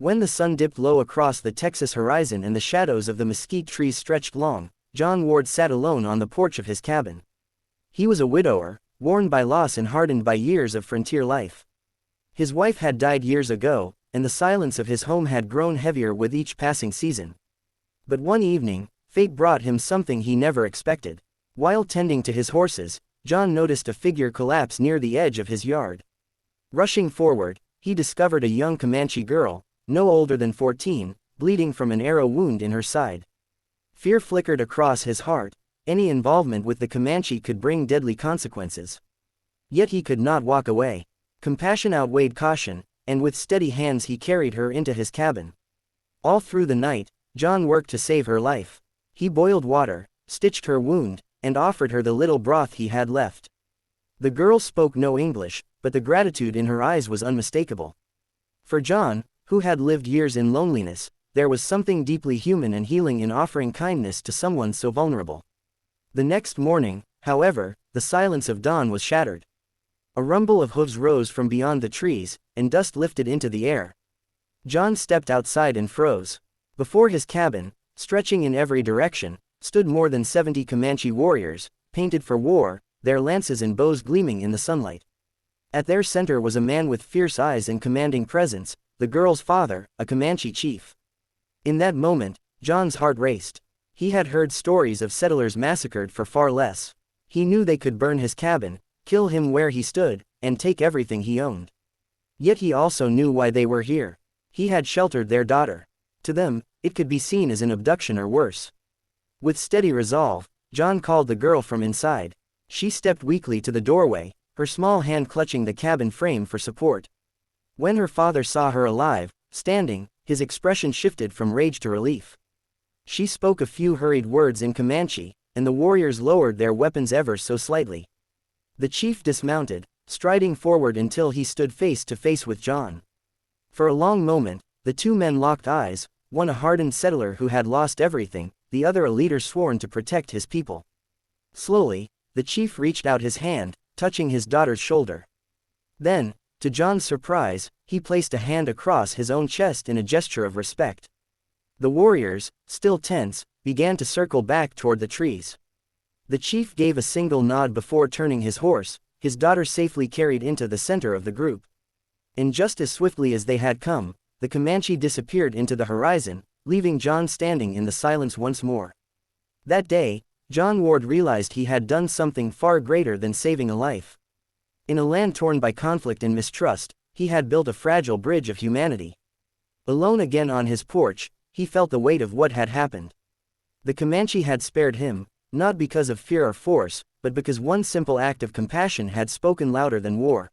When the sun dipped low across the Texas horizon and the shadows of the mesquite trees stretched long, John Ward sat alone on the porch of his cabin. He was a widower, worn by loss and hardened by years of frontier life. His wife had died years ago, and the silence of his home had grown heavier with each passing season. But one evening, fate brought him something he never expected. While tending to his horses, John noticed a figure collapse near the edge of his yard. Rushing forward, he discovered a young Comanche girl, no older than 14, bleeding from an arrow wound in her side. Fear flickered across his heart. Any involvement with the Comanche could bring deadly consequences. Yet he could not walk away. Compassion outweighed caution, and with steady hands he carried her into his cabin. All through the night, John worked to save her life. He boiled water, stitched her wound, and offered her the little broth he had left. The girl spoke no English, but the gratitude in her eyes was unmistakable. For John, who had lived years in loneliness, there was something deeply human and healing in offering kindness to someone so vulnerable. The next morning, however, the silence of dawn was shattered. A rumble of hooves rose from beyond the trees, and dust lifted into the air. John stepped outside and froze. Before his cabin, stretching in every direction, stood more than 70 Comanche warriors, painted for war, their lances and bows gleaming in the sunlight. At their center was a man with fierce eyes and commanding presence, the girl's father, a Comanche chief. In that moment, John's heart raced. He had heard stories of settlers massacred for far less. He knew they could burn his cabin, kill him where he stood, and take everything he owned. Yet he also knew why they were here. He had sheltered their daughter. To them, it could be seen as an abduction or worse. With steady resolve, John called the girl from inside. She stepped weakly to the doorway, her small hand clutching the cabin frame for support. When her father saw her alive, standing, his expression shifted from rage to relief. She spoke a few hurried words in Comanche, and the warriors lowered their weapons ever so slightly. The chief dismounted, striding forward until he stood face to face with John. For a long moment, the two men locked eyes, one a hardened settler who had lost everything, the other a leader sworn to protect his people. Slowly, the chief reached out his hand, touching his daughter's shoulder. Then, to John's surprise, he placed a hand across his own chest in a gesture of respect. The warriors, still tense, began to circle back toward the trees. The chief gave a single nod before turning his horse, his daughter safely carried into the center of the group. And just as swiftly as they had come, the Comanche disappeared into the horizon, leaving John standing in the silence once more. That day, John Ward realized he had done something far greater than saving a life. In a land torn by conflict and mistrust, he had built a fragile bridge of humanity. Alone again on his porch, he felt the weight of what had happened. The Comanche had spared him, not because of fear or force, but because one simple act of compassion had spoken louder than war.